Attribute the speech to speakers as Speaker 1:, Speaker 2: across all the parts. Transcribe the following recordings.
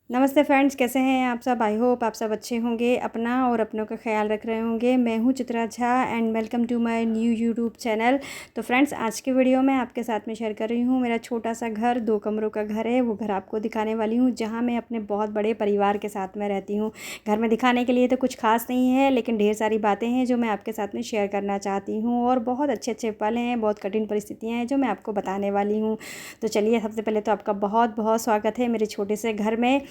Speaker 1: नमस्ते फ्रेंड्स, कैसे हैं आप सब। आई होप आप सब अच्छे होंगे, अपना और अपनों का ख्याल रख रहे होंगे। मैं हूं Chitra Jha and welcome to my new YouTube channel. तो फ्रेंड्स, आज के वीडियो में आपके साथ में शेयर कर रही हूं मेरा छोटा सा घर, 2 कमरों का घर है। वो घर आपको दिखाने वाली हूं जहां मैं अपने बहुत बड़े परिवार के साथ में रहती हूँ। घर में दिखाने के लिए तो कुछ खास नहीं है, लेकिन ढेर सारी बातें हैं जो मैं आपके साथ में शेयर करना चाहती हूँ, और बहुत अच्छे अच्छे पल हैं, बहुत कठिन परिस्थितियाँ हैं जो मैं आपको बताने वाली हूँ। तो चलिए, सबसे पहले तो आपका बहुत बहुत स्वागत है मेरे छोटे से घर में।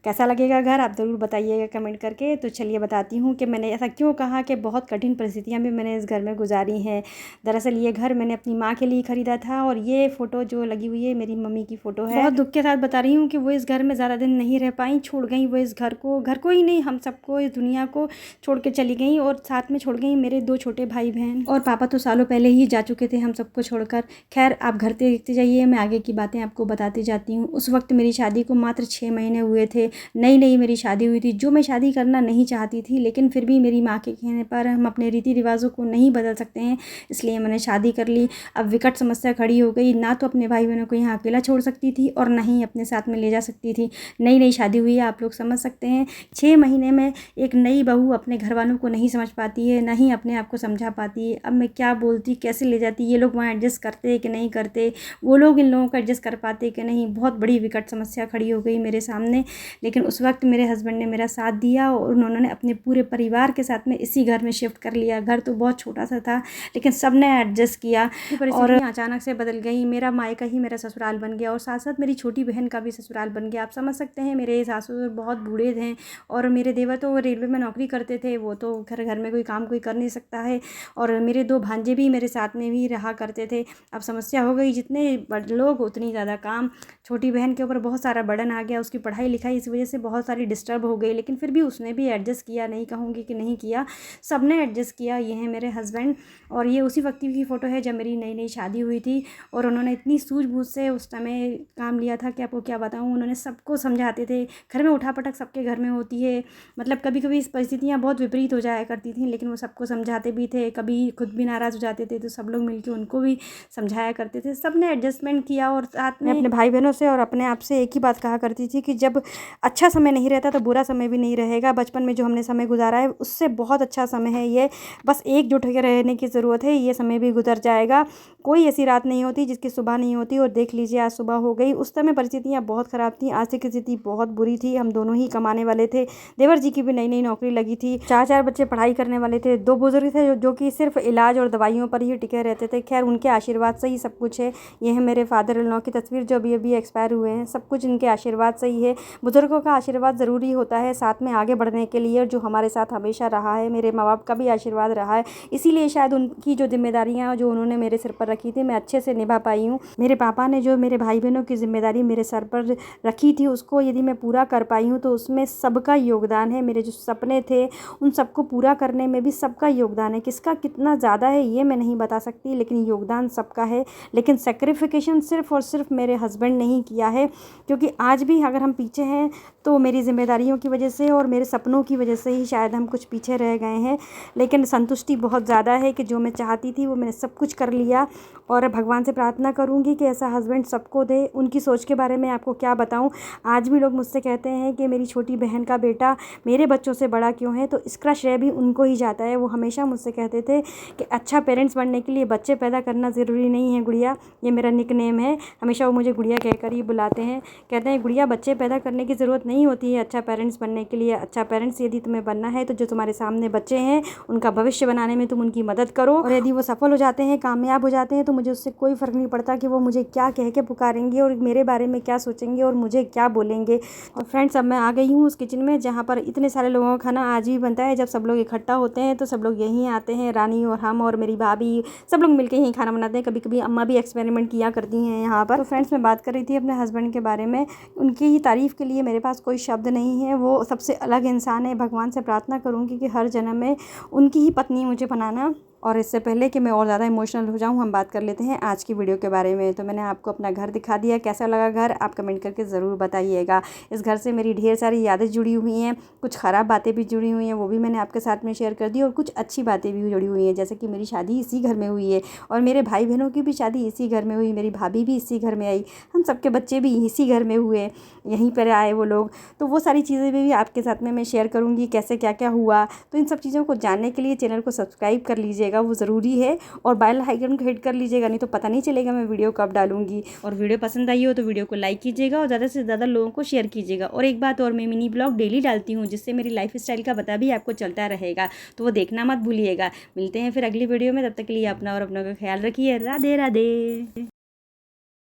Speaker 1: कैसा लगेगा घर, आप ज़रूर बताइएगा कमेंट करके। तो चलिए बताती हूँ कि मैंने ऐसा क्यों कहा कि बहुत कठिन परिस्थितियाँ भी मैंने इस घर में गुजारी हैं। दरअसल ये घर मैंने अपनी माँ के लिए ख़रीदा था, और ये फ़ोटो जो लगी हुई है मेरी मम्मी की फ़ोटो है। बहुत दुख के साथ बता रही हूँ कि वो इस घर में ज़्यादा दिन नहीं रह पाई, छोड़ गई वो इस घर को ही नहीं, हम सबको, इस दुनिया को छोड़ के चली गई, और साथ में छोड़ गई मेरे 2 छोटे भाई बहन। और पापा तो सालों पहले ही जा चुके थे हम सबको छोड़कर। खैर, आप घर देखते जाइए, मैं आगे की बातें आपको बताती जाती हूँ। उस वक्त मेरी शादी को मात्र 6 महीने हुए थे। नई नई मेरी शादी हुई थी, जो मैं शादी करना नहीं चाहती थी, लेकिन फिर भी मेरी माँ के कहने पर हम अपने रीति रिवाजों को नहीं बदल सकते हैं, इसलिए मैंने शादी कर ली। अब विकट समस्या खड़ी हो गई, ना तो अपने भाई बहनों को यहाँ अकेला छोड़ सकती थी और ना ही अपने साथ में ले जा सकती थी। नई नई शादी हुई है, आप लोग समझ सकते हैं। 6 महीने में एक नई बहू अपने घर वालों को नहीं समझ पाती है, ना ही अपने आप को समझा पाती है। अब मैं क्या बोलती, कैसे ले जाती, ये लोग वहाँ एडजस्ट करते कि नहीं करते, वो लोग इन लोगों को एडजस्ट कर पाते कि नहीं। बहुत बड़ी विकट समस्या खड़ी हो गई मेरे सामने। लेकिन उस वक्त मेरे हस्बैंड ने मेरा साथ दिया, और उन्होंने अपने पूरे परिवार के साथ में इसी घर में शिफ्ट कर लिया। घर तो बहुत छोटा सा था, लेकिन सब ने एडजस्ट किया, और अचानक से बदल गई। मेरा मायका ही मेरा ससुराल बन गया, और साथ साथ मेरी छोटी बहन का भी ससुराल बन गया। आप समझ सकते हैं, मेरे सासुर बहुत बूढ़े थे, और मेरे देवर तो रेलवे में नौकरी करते थे, वो तो घर में कोई काम कोई कर नहीं सकता है। और मेरे 2 भांजे भी मेरे साथ में भी रहा करते थे। अब समस्या हो गई, जितने लोग उतनी ज़्यादा काम। छोटी बहन के ऊपर बहुत सारा बर्डन आ गया, उसकी पढ़ाई लिखाई इस वजह से बहुत सारी डिस्टर्ब हो गई, लेकिन फिर भी उसने भी एडजस्ट किया, नहीं कहूँगी कि नहीं किया, सब ने एडजस्ट किया। ये है मेरे हस्बैंड, और ये उसी वक्त की फ़ोटो है जब मेरी नई नई शादी हुई थी। और उन्होंने इतनी सूझबूझ से उस समय काम लिया था कि आपको क्या बताऊँ। उन्होंने सबको समझाते थे। घर में उठापटक सबके घर में होती है, मतलब कभी कभी परिस्थितियाँ बहुत विपरीत हो जाया करती थी, लेकिन वो सबको समझाते भी थे। कभी खुद भी नाराज़ हो जाते थे तो सब लोग मिलकर उनको भी समझाया करते थे। सब ने एडजस्टमेंट किया, और साथ में अपने भाई बहनों से और अपने आप से एक ही बात कहा करती थी कि जब अच्छा समय नहीं रहता तो बुरा समय भी नहीं रहेगा। बचपन में जो हमने समय गुजारा है उससे बहुत अच्छा समय है ये, बस एकजुट होकर रहने की ज़रूरत है। ये समय भी गुजर जाएगा, कोई ऐसी रात नहीं होती जिसकी सुबह नहीं होती। और देख लीजिए, आज सुबह हो गई। उस समय परिस्थितियाँ बहुत ख़राब थी, आर्थिक स्थिति बहुत बुरी थी, हम दोनों ही कमाने वाले थे। देवर जी की भी नई नई नौकरी लगी थी, 4 बच्चे पढ़ाई करने वाले थे, 2 बुजुर्ग थे जो कि सिर्फ इलाज और दवाइयों पर ही टिके रहते थे। खैर, उनके आशीर्वाद से ही सब कुछ है। ये है मेरे फादर इन लॉ की तस्वीर जो अभी एक्सपायर हुए हैं। सब कुछ इनके आशीर्वाद से ही है। बुजुर्गों का आशीर्वाद ज़रूरी होता है साथ में आगे बढ़ने के लिए, और जो हमारे साथ हमेशा रहा है। मेरे माँ बाप का भी आशीर्वाद रहा है, इसीलिए शायद उनकी जो जिम्मेदारियाँ जो उन्होंने मेरे सिर पर रखी थी, मैं अच्छे से निभा पाई हूँ। मेरे पापा ने जो मेरे भाई बहनों की जिम्मेदारी मेरे सर पर रखी थी, उसको यदि मैं पूरा कर पाई हूँ तो उसमें सबका योगदान है। मेरे जो सपने थे उन सबको पूरा करने में भी सबका योगदान है। किसका कितना ज़्यादा है ये मैं नहीं बता सकती, लेकिन योगदान सबका है। लेकिन सेक्रीफिकेशन सिर्फ और सिर्फ मेरे हस्बैंड ने ही किया है, क्योंकि आज भी अगर हम पीछे हैं तो मेरी जिम्मेदारियों की वजह से और मेरे सपनों की वजह से ही शायद हम कुछ पीछे रह गए हैं। लेकिन संतुष्टि बहुत ज़्यादा है कि जो मैं चाहती थी वो मैंने सब कुछ कर लिया, और भगवान से प्रार्थना करूंगी कि ऐसा हस्बैंड सबको दे। उनकी सोच के बारे में आपको क्या बताऊं, आज भी लोग मुझसे कहते हैं कि मेरी छोटी बहन का बेटा मेरे बच्चों से बड़ा क्यों है, तो इसका श्रेय भी उनको ही जाता है। वो हमेशा मुझसे कहते थे कि अच्छा पेरेंट्स बनने के लिए बच्चे पैदा करना ज़रूरी नहीं है गुड़िया, ये मेरा निकनेम है। हमेशा वो मुझे गुड़िया कहकर ही बुलाते हैं। कहते हैं गुड़िया, बच्चे पैदा करने की ज़रूरत नहीं होती है अच्छा पेरेंट्स बनने के लिए। अच्छा पेरेंट्स यदि तुम्हें बनना है तो जो तुम्हारे सामने बच्चे हैं उनका भविष्य बनाने में तुम उनकी मदद करो, और यदि वो सफल हो जाते हैं, कामयाब हो जाते हैं, तो मुझे उससे कोई फ़र्क नहीं पड़ता कि वो मुझे क्या कह के पुकारेंगे और मेरे बारे में क्या सोचेंगे और मुझे क्या बोलेंगे। और फ्रेंड्स, अब मैं आ गई हूँ उस किचन में जहाँ पर इतने सारे लोगों का खाना आज भी बनता है। जब सब लोग इकट्ठा होते हैं तो सब लोग यहीं आते हैं, रानी और हम और मेरी भाभी सब लोग मिलकर यहीं खाना बनाते हैं। कभी कभी अम्मा भी एक्सपेरिमेंट किया करती हैं यहाँ पर। तो फ्रेंड्स, मैं बात कर रही थी अपने हस्बैंड के बारे में। उनकी ही तारीफ़ के लिए मेरे पास कोई शब्द नहीं है। वो सबसे अलग इंसान है। भगवान से प्रार्थना करूँगी कि हर जन्म में उनकी ही पत्नी मुझे बनाना, और इससे पहले कि मैं और ज़्यादा इमोशनल हो जाऊँ, हम बात कर लेते हैं आज की वीडियो के बारे में। तो मैंने आपको अपना घर दिखा दिया, कैसा लगा घर आप कमेंट करके ज़रूर बताइएगा। इस घर से मेरी ढेर सारी यादें जुड़ी हुई हैं, कुछ ख़राब बातें भी जुड़ी हुई हैं, वो भी मैंने आपके साथ में शेयर कर दी, और कुछ अच्छी बातें भी जुड़ी हुई हैं, जैसे कि मेरी शादी इसी घर में हुई है और मेरे भाई बहनों की भी शादी इसी घर में हुई, मेरी भाभी भी इसी घर में आई, हम सबके बच्चे भी इसी घर में हुए, यहीं पर आए वो लोग। तो वो सारी चीज़ें भी आपके साथ में मैं शेयर करूँगी, कैसे क्या क्या हुआ। तो इन सब चीज़ों को जानने के लिए चैनल को सब्सक्राइब कर लीजिएगा, वो ज़रूरी है, और बेल आइकन को हिट कर लीजिएगा, नहीं तो पता नहीं चलेगा मैं वीडियो कब डालूंगी। और वीडियो पसंद आई हो तो वीडियो को लाइक कीजिएगा और ज़्यादा से ज़्यादा लोगों को शेयर कीजिएगा। और एक बात और, मैं मिनी ब्लॉग डेली डालती हूँ, जिससे मेरी लाइफ स्टाइल का पता भी आपको चलता रहेगा, तो वो देखना मत भूलिएगा। मिलते हैं फिर अगली वीडियो में, तब तक के लिए अपना और अपनों का ख्याल रखिए। राधे राधे।